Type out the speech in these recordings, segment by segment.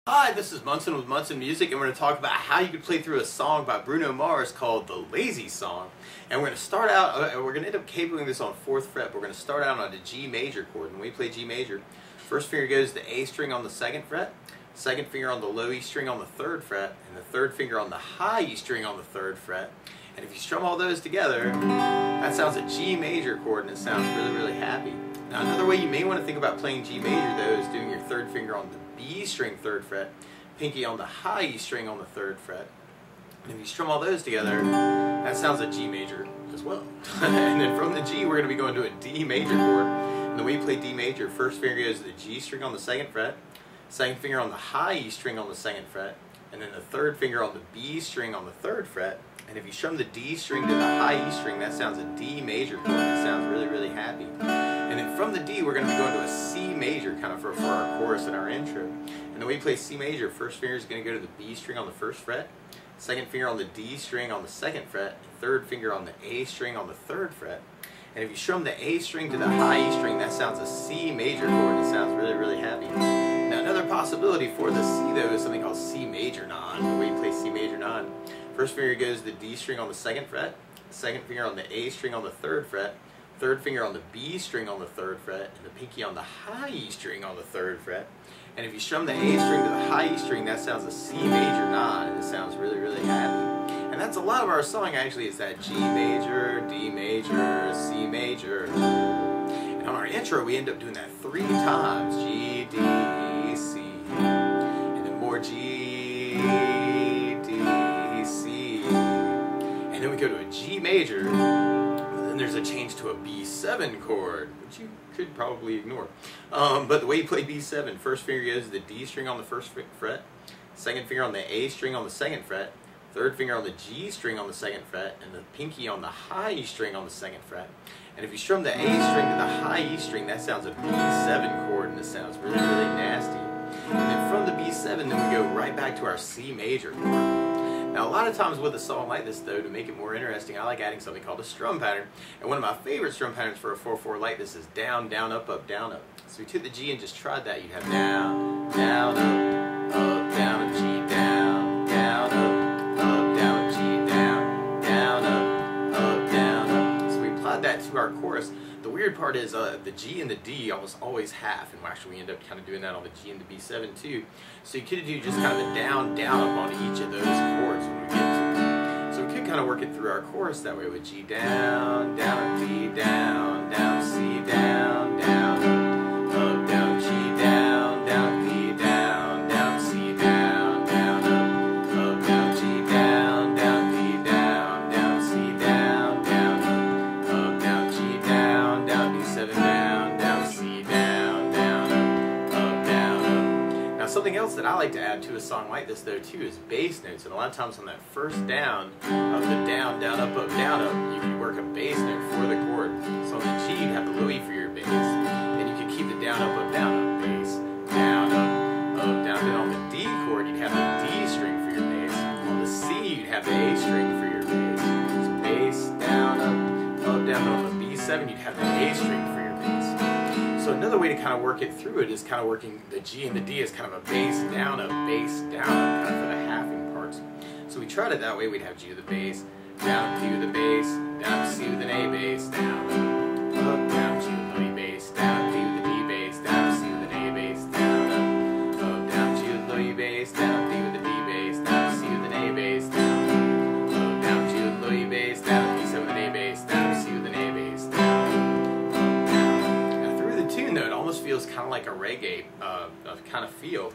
Hi, this is Munson with Munson Music, and we're going to talk about how you can play through a song by Bruno Mars called The Lazy Song. And we're going to start out, we're going to end up cabling this on 4th fret, but we're going to start out on a G major chord. When we play G major, first finger goes to the A string on the 2nd fret, second finger on the low E string on the 3rd fret, and the 3rd finger on the high E string on the 3rd fret. And if you strum all those together, that sounds a G major chord, and it sounds really, really happy. Now, another way you may want to think about playing G major, though, is doing your 3rd finger on the B string 3rd fret, pinky on the high E string on the 3rd fret. And if you strum all those together, that sounds a G major as well. And then from the G, we're going to be going to a D major chord. And the way you play D major, first finger goes to the G string on the 2nd fret, second finger on the high E string on the 2nd fret, and then the 3rd finger on the B string on the 3rd fret. And if you strum the D string to the high E string, that sounds a D major chord. That sounds really, really happy. And then from the D, we're going to be going to a C major, kind of for our chorus and our intro. And the way you play C major, first finger is going to go to the B string on the 1st fret, second finger on the D string on the 2nd fret, and 3rd finger on the A string on the 3rd fret. And if you strum the A string to the high E string, that sounds a C major chord. It sounds really, really happy. Now, another possibility for the C, though, is something called C major non. The way you play C major non, first finger goes to the D string on the 2nd fret, second finger on the A string on the 3rd fret, 3rd finger on the B string on the 3rd fret, and the pinky on the high E string on the 3rd fret. And if you strum the A string to the high E string, that sounds a C major non, and it sounds really, really happy. And that's a lot of our song, actually, is that G major, D major, C major. And on our intro, we end up doing that 3 times. G, D, C. And then more G, D, C. And then we go to a G major. And there's a change to a B7 chord, which you could probably ignore. But the way you play B7, first finger goes to the D string on the 1st fret, second finger on the A string on the 2nd fret, 3rd finger on the G string on the 2nd fret, and the pinky on the high E string on the 2nd fret. And if you strum the A string to the high E string, that sounds a B7 chord, and it sounds really, really nasty. And then from the B7, then we go right back to our C major chord. Now, a lot of times with a song like this, though, to make it more interesting, I like adding something called a strum pattern. And one of my favorite strum patterns for a 4/4 like this is down, down, up, up, down, up. So if you took the G and just tried that, you'd have down, down, up, down, up, G, down, down, up, down, up, G, down, down, up, So we applied that to our chorus. The weird part is the G and the D almost always half, and actually we end up kind of doing that on the G and the B7 too. So you could do just kind of a down, down, up on each of those chords when we get to it. So we could kind of work it through our chorus that way with G down, down, D down, down, C down, down, up, down, G down, down, D down, down, C down, down, up, down, G down, down, D down, down, C down, down, up, down, G down, down, D7 down, down, C down, down, up, down, up. Now, something else that I like to add to a song like this, though, too, is bass notes. And a lot of times on that first down of the down, down, up, you can work a bass note for the chord. So on the G, you'd have the low E for your bass. And you can keep the down, up, bass, down, up, down. Then on the D chord, you'd have the D string for your bass. On the C, you'd have the A string for your bass. So bass, down, up, down. On the B7, you'd have the A string for your bass. So another way to kind of work it through it is kind of working the G and the D as kind of a bass, down, up, kind of for the halving parts. So we tried it that way. We'd have G with the bass, down, D with the bass, down, C with an A bass, down, up, down, G with low E bass, down, D with the D bass, down, C with an A bass, down, up, down, G with low E bass, down, D with the D bass, down, C with an A bass, down, up, down, G with low E bass, down, D7 with an A bass, down, C with an A bass, down, up, down. Now through the tune, though, it almost feels kind of like a reggae kind of feel.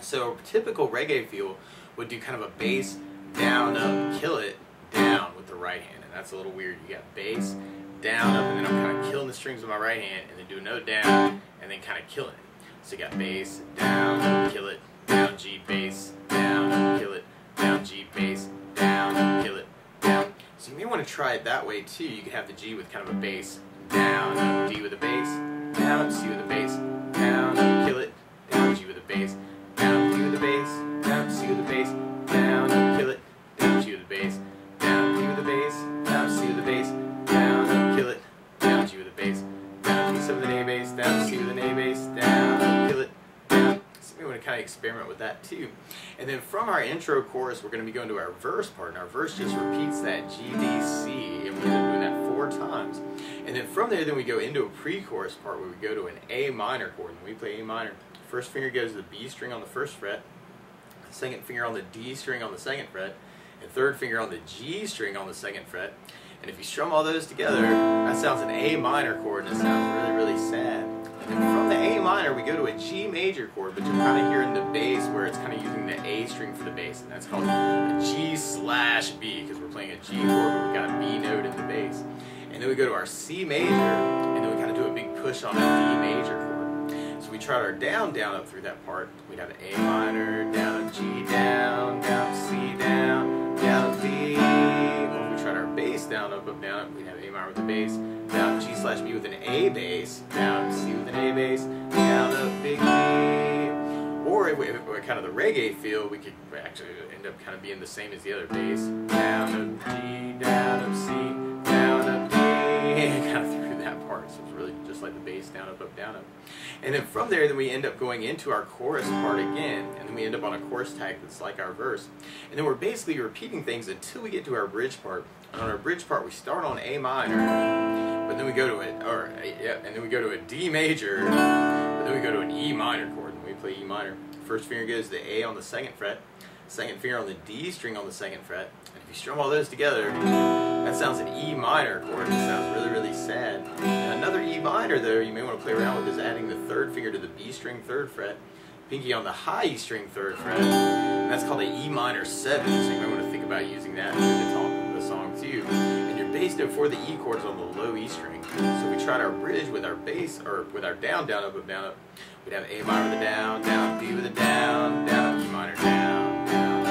So a typical reggae feel would do kind of a bass, down, up, kill it, down with the right hand. And that's a little weird. You got bass, down, up, and then I'm kind of killing the strings with my right hand, and then do a note down, and then kind of killing it. So you got bass, down, up, kill it, down, G, bass, down, up, kill it, down, G, bass, down, up, kill it, down. So you may want to try it that way too. You could have the G with kind of a bass, down, up, D with a bass, down, up, C with a bass, down, up, kill it, down, G with a bass, down, D with a bass, down, C with a bass, down, up, kill it, down, G with a bass, down, D with a bass, down, C with a bass, down, up, kill it, down, G with a bass, down, D7 with an A bass, down, C with an A bass, down, up, kill it, down. So we want to kind experiment with that too. And then from our intro chorus, we're going to be going to our verse part, and our verse just repeats that G, D, C, and we end up doing that 4 times. And then from there, then we go into a pre-chorus part where we go to an A minor chord. And when we play A minor, first finger goes to the B string on the 1st fret, second finger on the D string on the 2nd fret, and third finger on the G string on the 2nd fret. And if you strum all those together, that sounds an A minor chord, and it sounds really, really sad. And then from the A minor, we go to a G major chord, but you're kind of hearing the bass where it's kind of using the A string for the bass, and that's called a G/B, because we're playing a G chord, but we've got a B note in the bass. And then we go to our C major, and then we kind of do a big push on a D major chord. So we tried our down, down, up through that part. We'd have an A minor, down, up, G, down, down, up, C, down, down, up, D. Or if we tried our bass, down, up, down, up, we'd have A minor with the bass, down, G/B with an A bass, down, C with an A bass, down, up, big D. Or if we're kind of the reggae feel, we could actually end up kind of being the same as the other bass, down, up, G, down, up, C, down, up, D. Kind of through that part, so it's really just like the bass, down, up, down, up. And then from there, then we end up going into our chorus part again, and then we end up on a chorus tag that's like our verse. And then we're basically repeating things until we get to our bridge part. And on our bridge part, we start on A minor, but then we go to and then we go to a D major, but then we go to an E minor chord, and we play E minor. First finger goes to the A on the 2nd fret, second finger on the D string on the 2nd fret. And if you strum all those together, that sounds an E minor chord. It sounds really, really sad. And another E minor, though, you may want to play around with is adding the 3rd finger to the B string 3rd fret, pinky on the high E string 3rd fret, and that's called an E minor 7. So you may want to think about using that through the song too. And your bass note for the E chord is on the low E string. So we tried our bridge with our bass, or with our down, down, up, down, up. We'd have A minor with a down, down, D with a down, down, up, E minor, down, down,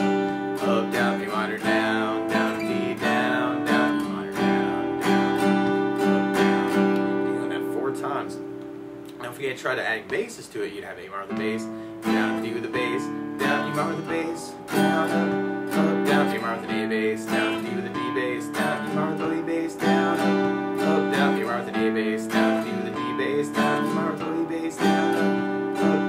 up, down, A minor, down, down, D, down, down, E minor, down, down, up, down. You're doing that 4 times. Now if you had tried to add basses to it, you'd have A minor with the bass, down, D with the bass, down, E minor with the bass, down, up, down, A minor with an A bass, down, D with a D bass, down, E minor with the A bass, down, up, down, A minor with an A bass, down, D with a D bass, down, E minor with the A bass, down,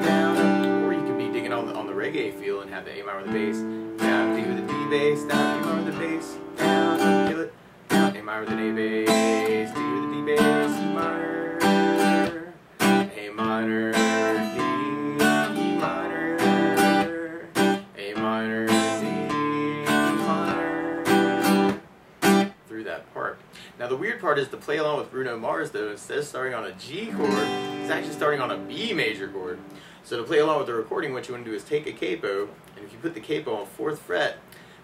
down. Or you could be digging on the reggae feel and have the A minor with the bass, down, D with a D bass, down, E minor with the bass, down, feel it, down, A minor with an A bass, D with a D bass, E minor, A minor, D, E minor, A minor, D, E minor, through that part. Now the weird part is to play along with Bruno Mars, though, instead of starting on a G chord, it's actually starting on a B major chord. So to play along with the recording, what you want to do is take a capo, and if you put the capo on 4th fret,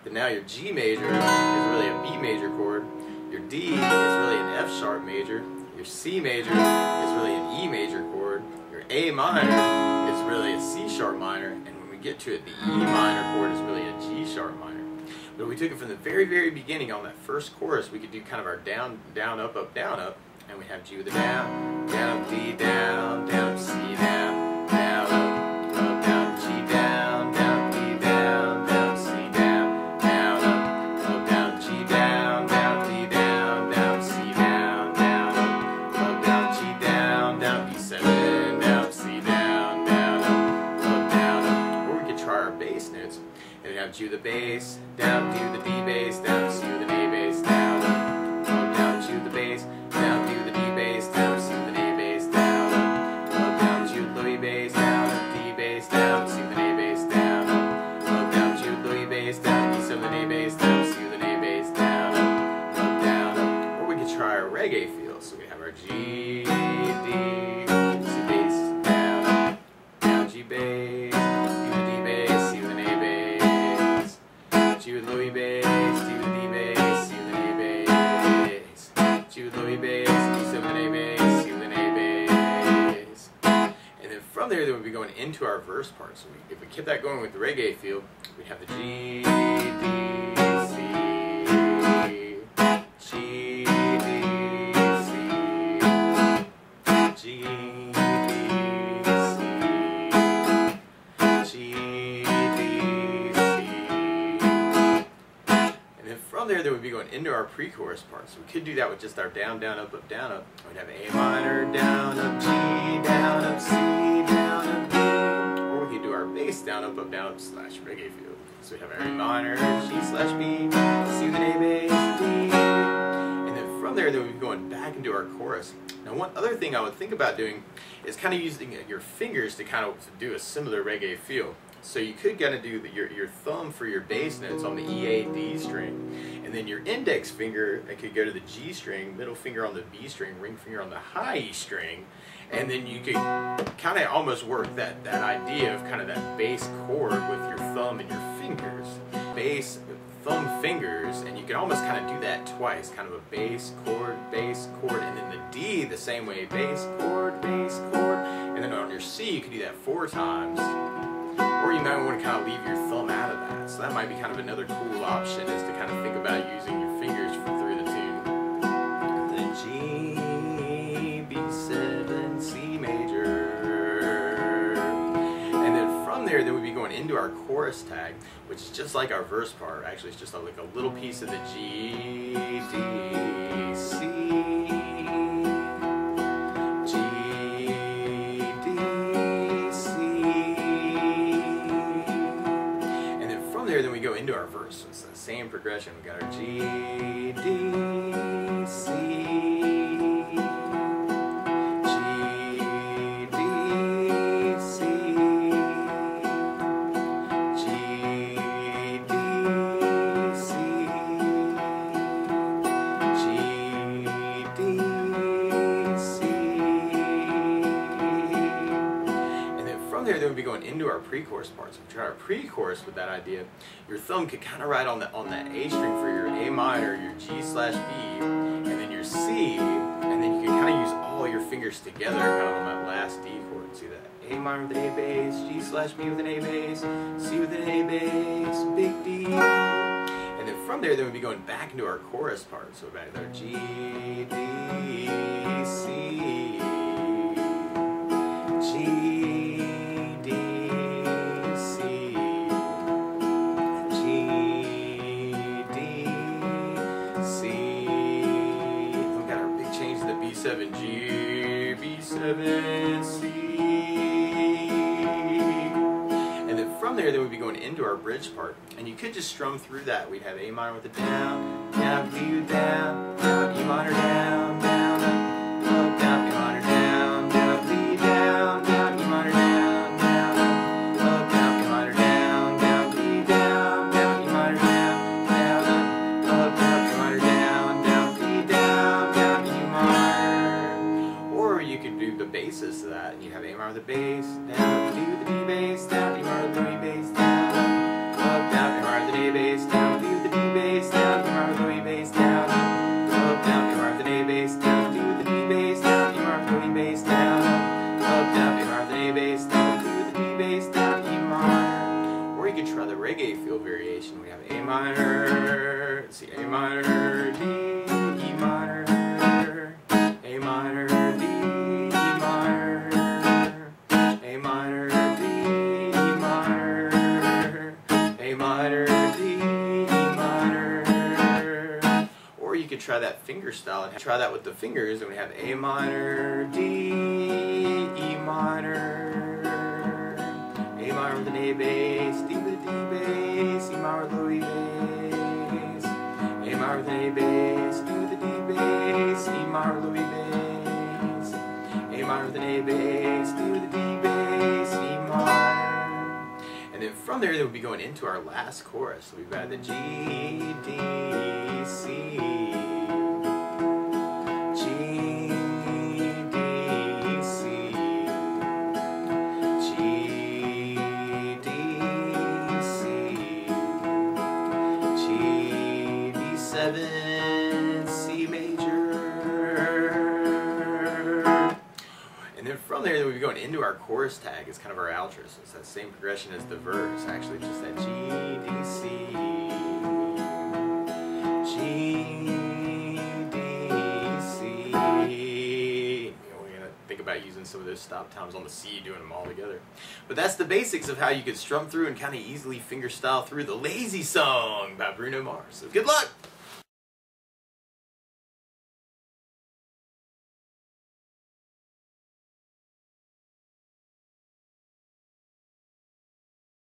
then now your G major is really a B major chord, your D is really an F sharp major, your C major is really an E major chord, your A minor is really a C sharp minor, and when we get to it, the E minor chord is really a G sharp minor. But if we took it from the very, very beginning on that first chorus, we could do kind of our down, down, up, down, up, and we'd have G with a down, down, up, D, down, down, up, C, down, down, up, down, G, down, down, D, down, down, C, down, down, up, down, G, down, down, D, down, down, C, down, down, up, down, G, down, down, B7, down, C, down, down, down, up. Or we could try our bass notes. And we have G with the bass, down, D with the D bass, down, C with an A bass, down, down, G with the bass, down, D with the D bass, down, C with an A bass, down, down, G with the low E bass, down, D bass, down, C with an A bass, down, down, G with the low E bass, down, B7 with an A bass, down, C with an A bass, down, down, or we could try our reggae feel. So we have our G, D, C bass, down, down, G bass, D with the D bass, C with an A bass, G with low E bass, D with the D bass, C with an A bass, G with low E bass, D7 with an A bass, C with an A bass. And then from there, we'd be going into our verse part. So if we kept that going with the reggae feel, we'd have the G, D, C, G, D, C, G, from there, we'd be going into our pre-chorus part. So we could do that with just our down, down, up, down, up. We'd have A minor, down, up, G, down, up, C, down, up, D. Or we could do our bass down, up, down, up, slash reggae feel. So we have our A minor, G slash B, C with an A bass, D. And then from there, then we'll be going back into our chorus. Now one other thing I would think about doing is kind of using your fingers to kind of do a similar reggae feel. So you could kind of do your thumb for your bass notes on the E, A, D string, and then your index finger that could go to the G string, middle finger on the B string, ring finger on the high E string, and then you could kind of almost work that idea of kind of that bass chord with your thumb and your fingers. Bass, thumb, fingers, and you can almost kind of do that twice, kind of a bass, chord, and then the D the same way, bass, chord, and then on your C you could do that 4 times. Or you might want to kind of leave your thumb out of that. So that might be kind of another cool option, is to kind of think about using your fingers through the tune. And then G, B7, C major. And then from there, then we'd be going into our chorus tag, which is just like our verse part. Actually, it's just like a little piece of the G, D, C. Then we go into our verse. It's the same progression. We got our G, D, C, G, D, C, G, D, C, G, D, C. And then from there, then we'll be going into our pre-chorus part. So we try our pre-chorus with that idea. Your thumb could kind of ride on that A string for your A minor, your G slash B, and then your C, and then you can kind of use all your fingers together kind of on that last D chord. See that? A minor with an A bass, G slash B with an A bass, C with an A bass, big D. And then from there, then we'll be going back into our chorus part. So back there, G, D, C, G, B7 G, B7 C. And then from there, then we'd be going into our bridge part. And you could just strum through that. We'd have A minor with a down, down, B down, down, E minor down, down, up, down, A minor down, down, B down, down, E minor down, down, up, down, A minor down, down, B down, down, E minor down, down, up, down, A minor down, down, B down, down, E minor. Or you could do the basses to that, and you have A minor with the bass, down, D with the D bass, down, E minor with the E bass, down, up, down, A minor with the A bass, down, D with the D bass, down, E minor with the E bass, down, up, down, A minor with the A bass, down, D with the D bass, down, E minor with the E bass, down, up, down, A minor with the A bass, down, D with the D bass, down, E minor. Or you could try the reggae feel variation. We have A minor, let's see, A minor, D, E minor, A minor, D, E minor, A minor, D, E minor, A minor, D, E minor. Or you could try that finger style and try that with the fingers, and we have A minor, D, E minor, A minor with an A bass, D with a D bass, E minor with a E bass, A minor with an A bass, D with a D bass, E minor with a E bass, A minor with an A bass, D with a D bass, E minor. And then from there, we'll be going into our last chorus. So we've got the G, D, C, G, D, C, G, D, C, G, D7, C major. And then from there, we'll be going into our chorus tag. It's kind of our outro. So it's that same progression as the verse, actually, just that G, D, C, G, D, C. We're going to think about using some of those stop times on the C, doing them all together. But that's the basics of how you could strum through and kind of easily fingerstyle through the Lazy Song by Bruno Mars. So good luck!